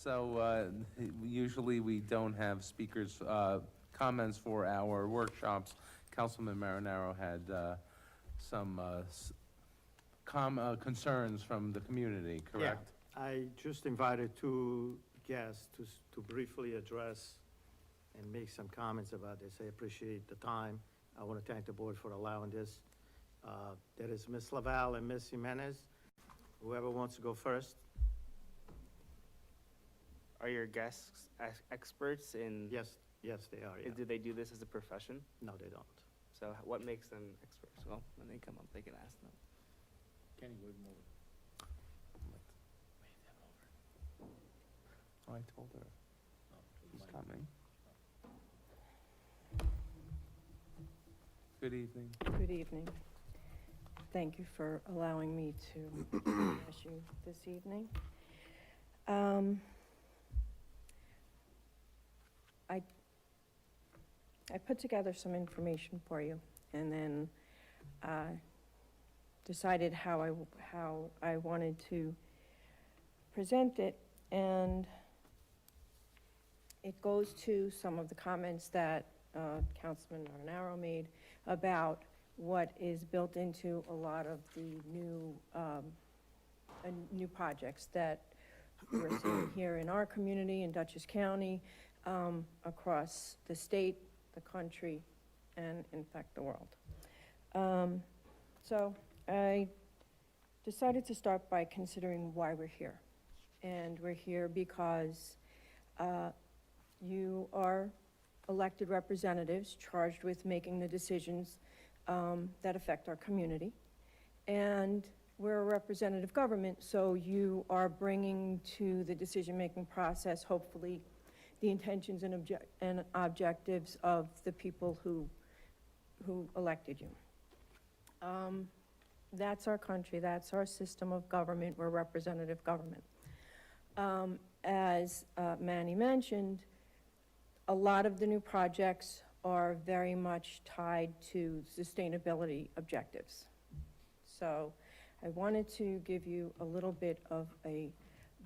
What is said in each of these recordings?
So usually we don't have speakers' comments for our workshops. Councilman Marinaro had some concerns from the community, correct? Yeah, I just invited two guests to briefly address and make some comments about this. I appreciate the time. I want to thank the board for allowing this. There is Ms. LaValle and Ms. Jimenez. Whoever wants to go first. Are your guests experts in? Yes, they are, yeah. Do they do this as a profession? No, they don't. So what makes them experts? Well, when they come up, they can ask them. Kenny, wave him over. Oh, I told her. He's coming. Good evening. Good evening. Thank you for allowing me to address you this evening. I put together some information for you, and then decided how I wanted to present it, and it goes to some of the comments that Councilman Marinaro made about what is built into a lot of the new projects that we're seeing here in our community, in Dutchess County, across the state, the country, and in fact, the world. So I decided to start by considering why we're here. And we're here because you are elected representatives charged with making the decisions that affect our community. And we're a representative government, so you are bringing to the decision-making process, hopefully, the intentions and objectives of the people who elected you. That's our country, that's our system of government, we're representative government. As Manny mentioned, a lot of the new projects are very much tied to sustainability objectives. So I wanted to give you a little bit of a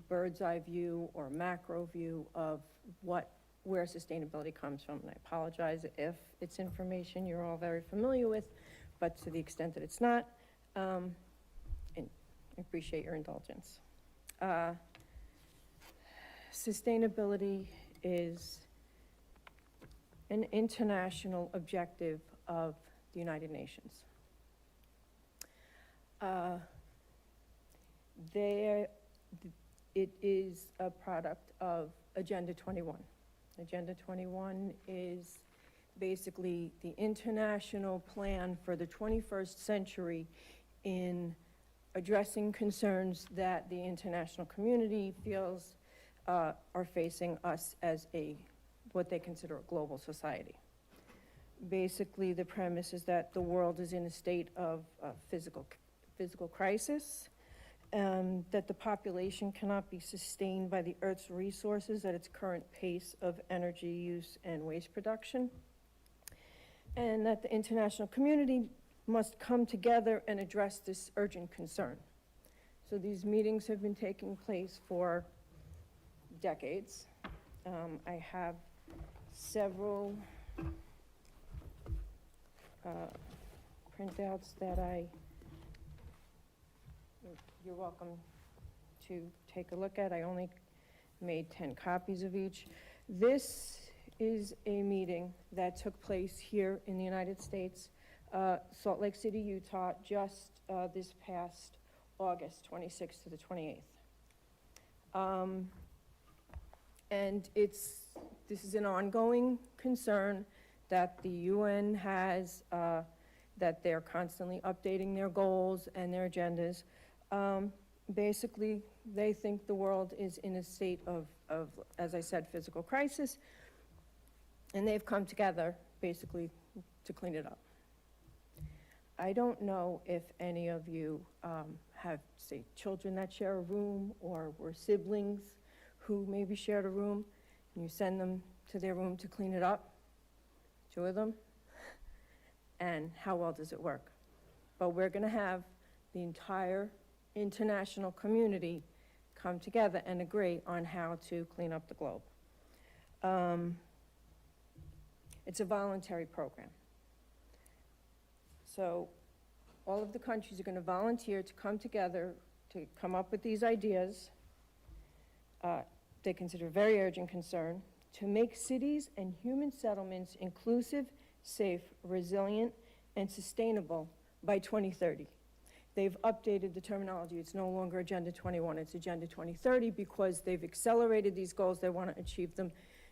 bird's eye view or macro view of where sustainability comes from. And I apologize if it's information you're all very familiar with, but to the extent that it's not, and I appreciate your indulgence. Sustainability is an international objective of the United Nations. It is a product of Agenda 21. Agenda 21 is basically the international plan for the 21st century in addressing concerns that the international community feels are facing us as what they consider a global society. Basically, the premise is that the world is in a state of physical crisis, that the population cannot be sustained by the Earth's resources at its current pace of energy use and waste production, and that the international community must come together and address this urgent concern. So these meetings have been taking place for decades. I have several printouts that you're welcome to take a look at. I only made 10 copies of each. This is a meeting that took place here in the United States, Salt Lake City, Utah, just this past August 26th to the 28th. And this is an ongoing concern that the UN has, that they're constantly updating their goals and their agendas. Basically, they think the world is in a state of, as I said, physical crisis, and they've come together basically to clean it up. I don't know if any of you have, say, children that share a room, or were siblings who maybe shared a room, and you send them to their room to clean it up, 2 of them, and how well does it work? But we're gonna have the entire international community come together and agree on how to clean up the globe. It's a voluntary program. So all of the countries are going to volunteer to come together to come up with these ideas. They consider a very urgent concern, to make cities and human settlements inclusive, safe, resilient, and sustainable by 2030. They've updated the terminology. It's no longer Agenda 21, it's Agenda 2030, because they've accelerated these goals. They want to achieve them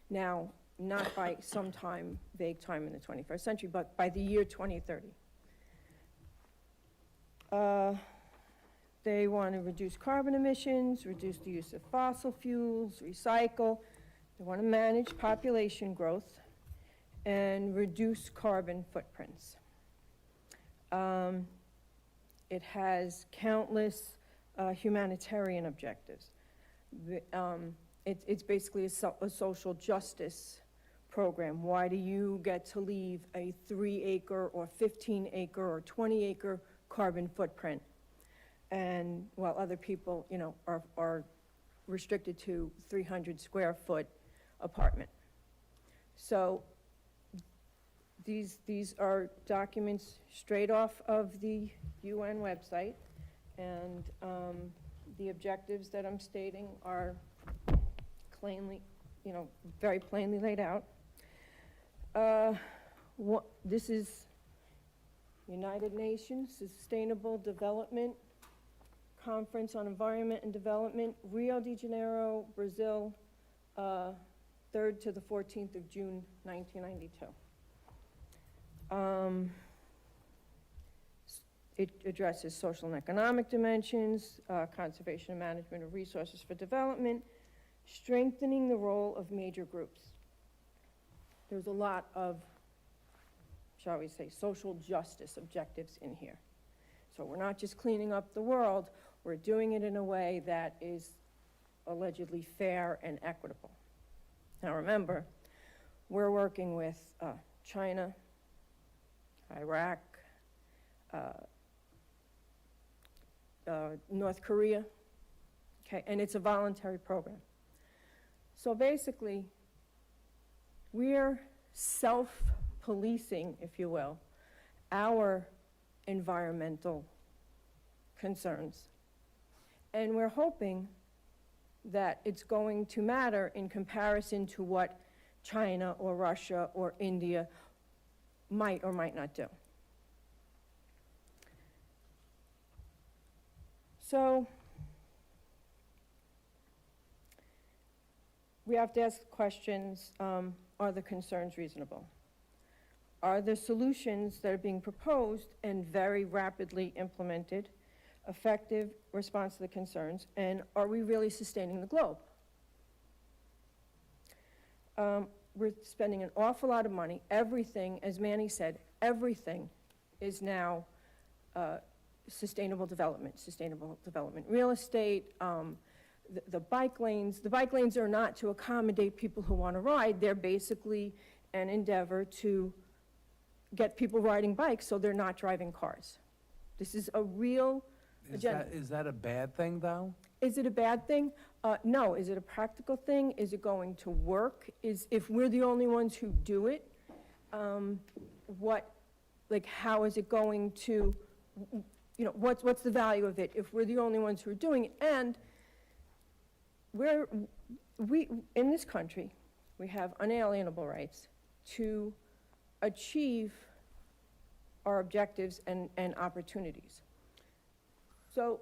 now, not by some time, vague time in the 21st century, but by the year 2030. They want to reduce carbon emissions, reduce the use of fossil fuels, recycle. They want to manage population growth and reduce carbon footprints. It has countless humanitarian objectives. It's basically a social justice program. Why do you get to leave a 3-acre or 15-acre or 20-acre carbon footprint? And while other people, you know, are restricted to 300-square-foot apartment. So these are documents straight off of the UN website, and the objectives that I'm stating are plainly, you know, very plainly laid out. This is United Nations Sustainable Development Conference on Environment and Development, Rio de Janeiro, Brazil, 3rd to the 14th of June, 1992. It addresses social and economic dimensions, conservation and management of resources for development, strengthening the role of major groups. There's a lot of, shall we say, social justice objectives in here. So we're not just cleaning up the world, we're doing it in a way that is allegedly fair and equitable. Now remember, we're working with China, Iraq, North Korea, okay, and it's a voluntary program. So basically, we're self-policing, if you will, our environmental concerns. And we're hoping that it's going to matter in comparison to what China or Russia or India might or might not do. So we have to ask questions, are the concerns reasonable? Are the solutions that are being proposed and very rapidly implemented effective response to the concerns, and are we really sustaining the globe? We're spending an awful lot of money. Everything, as Manny said, everything is now sustainable development real estate, the bike lanes are not to accommodate people who want to ride. They're basically an endeavor to get people riding bikes so they're not driving cars. This is a real agenda. Is that a bad thing, though? Is it a bad thing? No. Is it a practical thing? Is it going to work? If we're the only ones who do it, how is it going to, you know, what's the value of it if we're the only ones who are doing it? And in this country, we have unalienable rights to achieve our objectives and opportunities. So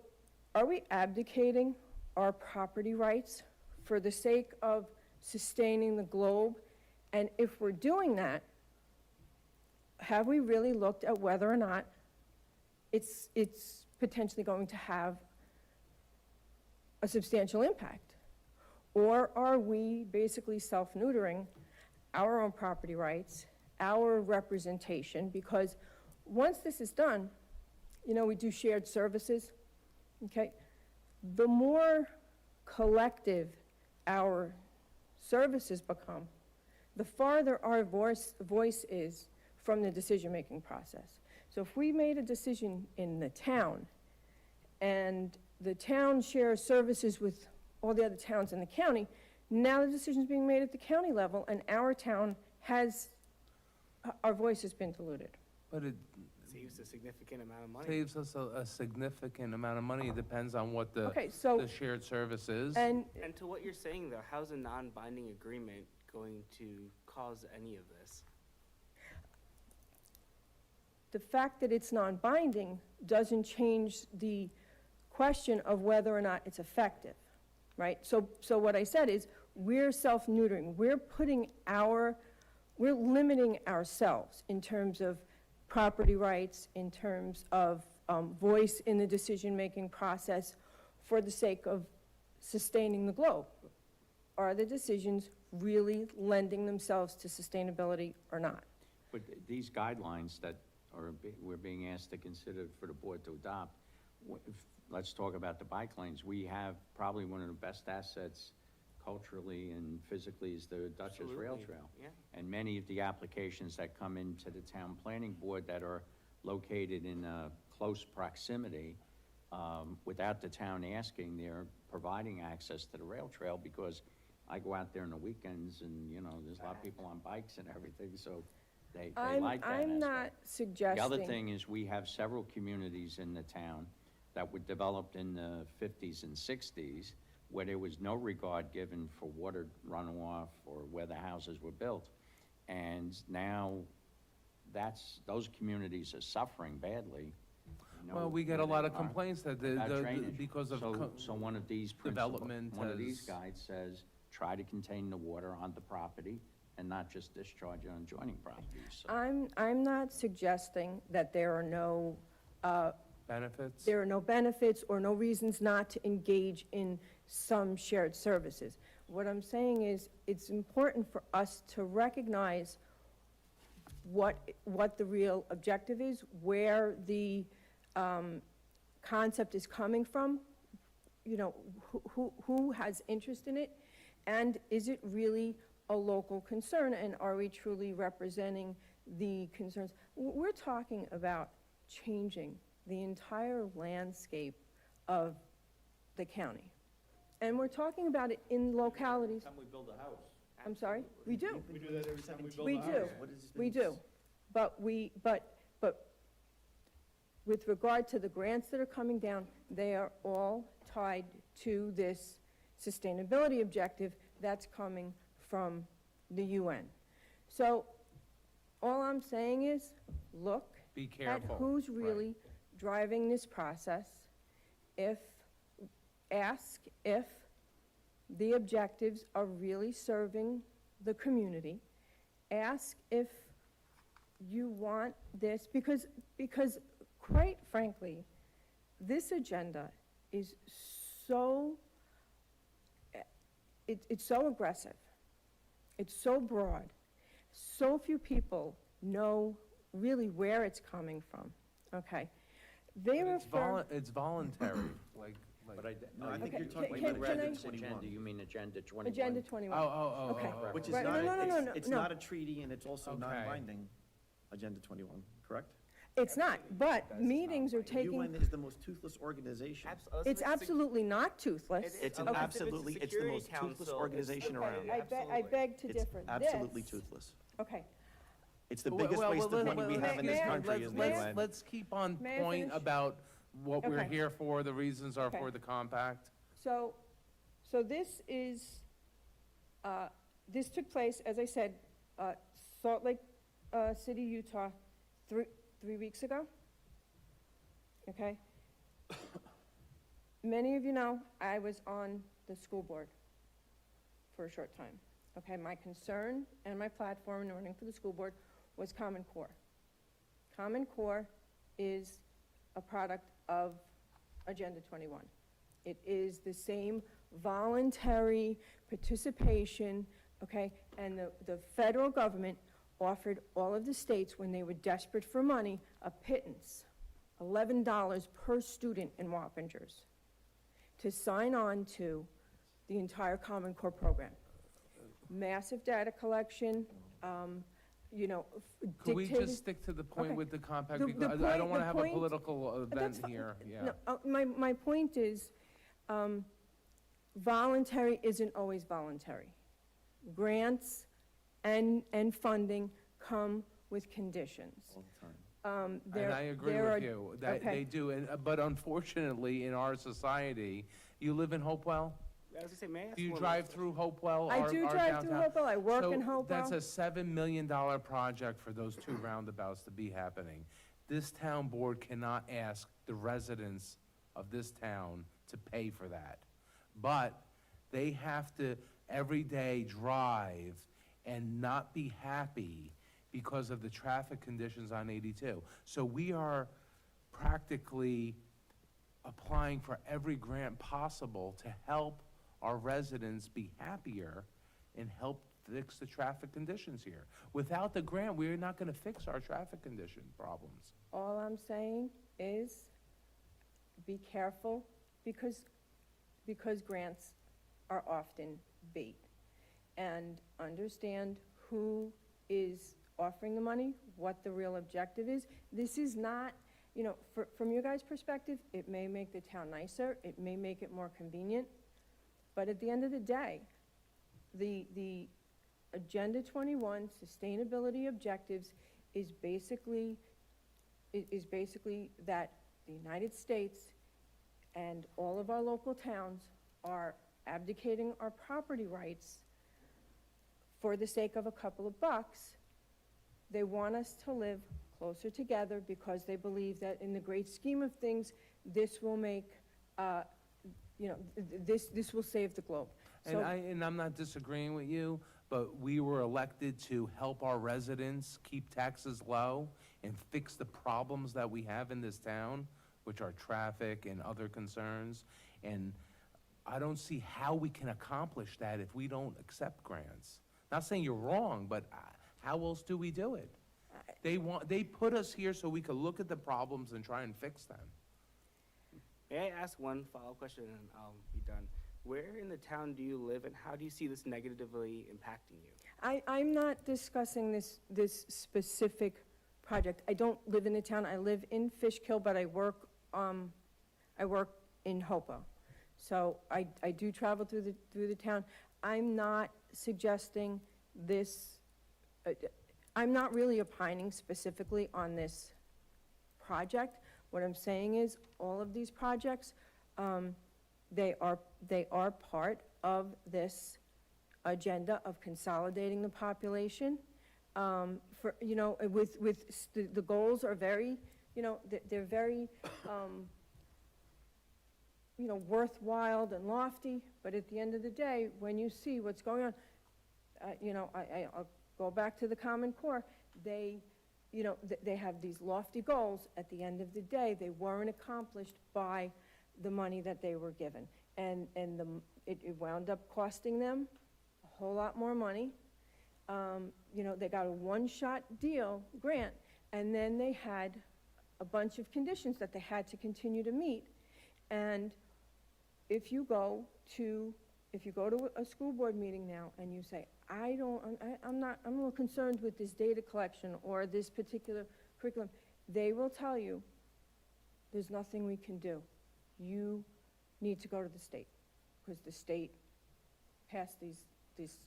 are we abdicating our property rights for the sake of sustaining the globe? And if we're doing that, have we really looked at whether or not it's potentially going to have a substantial impact? Or are we basically self-neutering our own property rights, our representation? Because once this is done, you know, we do shared services, okay? The more collective our services become, the farther our voice is from the decision-making process. So if we made a decision in the town, and the town shares services with all the other towns in the county. Now the decision's being made at the county level, and our town has, our voice has been diluted. But it Saves a significant amount of money. saves us a significant amount of money. It depends on what Okay, so, the shared service is. and And to what you're saying though, how's a non-binding agreement going to cause any of this? the fact that it's non-binding doesn't change the question of whether or not it's effective, right? So what I said is, we're self-neutering, we're limiting ourselves in terms of property rights, in terms of voice in the decision-making process for the sake of sustaining the globe. Are the decisions really lending themselves to sustainability or not? But these guidelines that we're being asked to consider for the board to adopt, let's talk about the bike lanes. We have probably one of the best assets culturally and physically is the Dutchess Rail Absolutely, Trail. yeah. And many of the applications that come into the town planning board that are located in close proximity, without the town asking, they're providing access to the rail trail, because I go out there on the weekends and, you know, there's a lot of people on bikes and everything, so they like that I'm not aspect. suggesting. The other thing is, we have several communities in the town that were developed in the 50s and 60s, where there was no regard given for water runoff or where the houses were built. And now, those communities are suffering badly. You know, Well, we get where a lot they of are complaints that about drainage. because of So one of these principal, development one of these has- guides says, try to contain the water on the property and not just discharge it on adjoining properties, so. I'm not suggesting that there are no benefits. benefits or no reasons not to engage in some shared services. What I'm saying is, it's important for us to recognize what the real objective is, where the concept is coming from, you know, who has interest in it, and is it really a local concern, and are we truly representing the concerns? We're talking about changing the entire landscape of the county. And we're talking about it in localities. Every time we build a house. I'm sorry? We do. We do that every time we build We a house. do. We do. But with regard to the grants that are coming down, they are all tied to this sustainability objective that's coming from the UN. So all I'm saying is, look Be at careful. who's really driving this process. Ask if the objectives are really serving the community. Ask if you want this, because quite frankly, this agenda is so, it's so aggressive. It's so broad. So few people know really where it's coming from, okay? They But refer, it's voluntary, like. But I Okay, think you're can- talking can- about can I- this agenda, you mean Agenda 21? Agenda 21. Okay. Which is Right, not, no, it's no. not a treaty, and it's also Okay. non-binding, Agenda 21, correct? It's not, but meetings are The taking, UN is the most toothless organization. it's absolutely not toothless. It's an Okay. absolutely, it's the most toothless organization around. I beg to It's differ. absolutely This- toothless. Okay, It's the biggest waste of money we have in this May I- country is the may I- UN. Let's keep on May I point finish? about what we're Okay. here for, the reasons are Okay. for the compact. so this is, this took place, as I said, Salt Lake City, Utah, 3 weeks ago. Okay? Many of you know, I was on the school board for a short time. Okay, my concern and my platform in running for the school board was Common Core. Common Core is a product of Agenda 21. It is the same voluntary participation, okay? And the federal government offered all of the states, when they were desperate for money, a pittance, $11 per student in Wappingers, to sign on to the entire Common Core program. Massive data collection, you know, Could we dictated. just stick to the point Okay. with the compact? The Because I don't point- want the to have a point- political That's event fi- here, yeah. No, my point is, voluntary isn't always voluntary. Grants and funding come with conditions. All the time. And I agree there with are- you, that okay. they do, but unfortunately, in our society, you live in Hopewell? I was gonna say, may I ask Do you one drive last through Hopewell? I do our drive through downtown? Hopewell, I work in So that's Hopewell. a $7 million project for those two roundabouts to be happening. This town board cannot ask the residents of this town to pay for that. But they have to every day drive and not be happy because of the traffic conditions on 82. So we are practically applying for every grant possible to help our residents be happier and help fix the traffic conditions here. Without the grant, we're not gonna fix our traffic condition problems. All I'm saying is, be careful, because grants are often bait. And understand who is offering the money, what the real objective is. This is not, from your guys' perspective, it may make the town nicer, it may make it more convenient, but at the end of the day, the Agenda 21 sustainability objectives is basically that the United States and all of our local towns are abdicating our property rights for the sake of a couple of bucks. They want us to live closer together because they believe that in the great scheme of things, this will make, this will save the globe. So, And I'm not disagreeing with you, but we were elected to help our residents keep taxes low and fix the problems that we have in this town, which are traffic and other concerns. And I don't see how we can accomplish that if we don't accept grants. Not saying you're wrong, but how else do we do it? They put us here so we could look at the problems and try and fix them. May I ask one follow-up question and I'll be done? Where in the town do you live and how do you see this negatively impacting you? I'm not discussing this specific project. I don't live in the town, I live in Fishkill, but I work in Hopewell. So I do travel through the town. I'm not suggesting this, I'm not really opining specifically on this project. What I'm saying is, all of these projects, they are part of this agenda of consolidating the population. The goals are very, they're very, worthwhile and lofty, but at the end of the day, when you see what's going on, I'll go back to the Common Core, they have these lofty goals. At the end of the day, they weren't accomplished by the money that they were given. And it wound up costing them a whole lot more money. They got a one-shot deal grant, and then they had a bunch of conditions that they had to continue to meet. And if you go to a school board meeting now and you say, I'm a little concerned with this data collection or this particular curriculum, they will tell you, there's nothing we can do. You need to go to the state, because the state passed these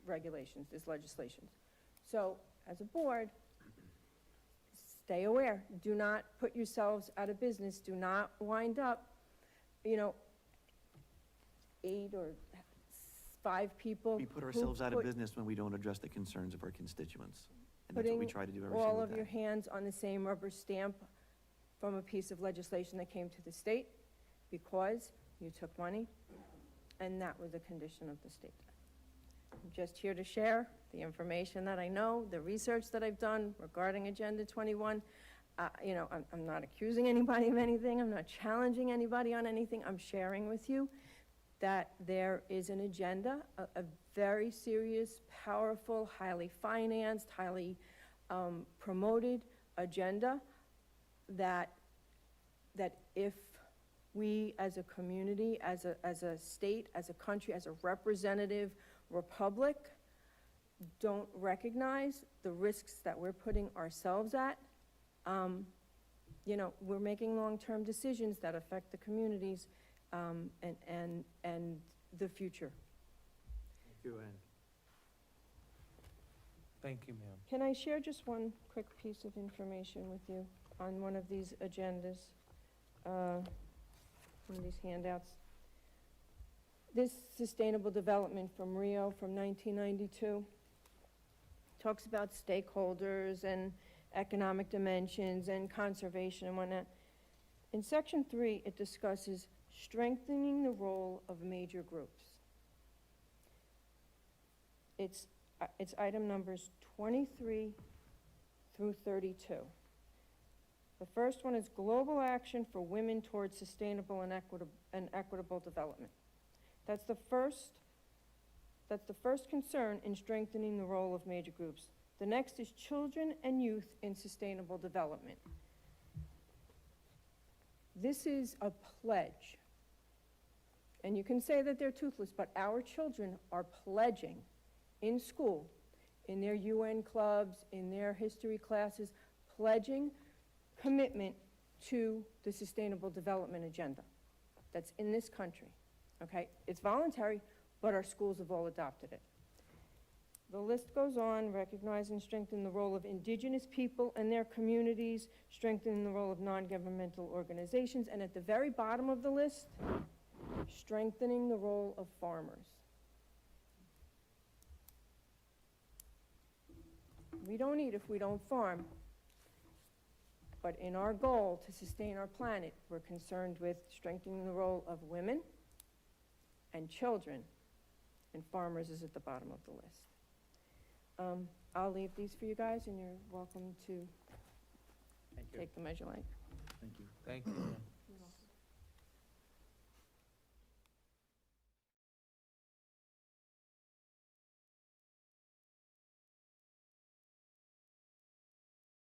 regulations, these legislations. So, as a board, stay aware. Do not put yourselves out of business. Do not wind up, 8 or 5 people. We put ourselves out of business when we don't address the concerns of our constituents. And that's what we try to do every Putting single all of day. your hands on the same rubber stamp from a piece of legislation that came to the state because you took money, and that was a condition of the state. I'm just here to share the information that I know, the research that I've done regarding Agenda 21. I'm not accusing anybody of anything. I'm not challenging anybody on anything. I'm sharing with you that there is an agenda, a very serious, powerful, highly financed, highly promoted agenda that if we as a community, as a state, as a country, as a representative republic don't recognize the risks that we're putting ourselves at, we're making long-term decisions that affect the communities, and the future. Thank you, and Thank you, ma'am. Can I share just one quick piece of information with you on one of these agendas? One of these handouts. This sustainable development from Rio from 1992 talks about stakeholders and economic dimensions and conservation and whatnot. In section 3, it discusses strengthening the role of major groups. It's item numbers 23 through 32. The first one is global action for women towards sustainable and equitable development. That's the first concern in strengthening the role of major groups. The next is children and youth in sustainable development. This is a pledge. And you can say that they're toothless, but our children are pledging in school, in their UN clubs, in their history classes, pledging commitment to the Sustainable Development Agenda that's in this country, okay? It's voluntary, but our schools have all adopted it. The list goes on, recognize and strengthen the role of indigenous people and their communities, strengthening the role of non-governmental organizations, and at the very bottom of the list, strengthening the role of farmers. We don't eat if we don't farm. But in our goal to sustain our planet, we're concerned with strengthening the role of women and children, and farmers is at the bottom of the list. I'll leave these for you guys, and you're welcome to Thank you. take them as you like. Thank you. Thank you, ma'am.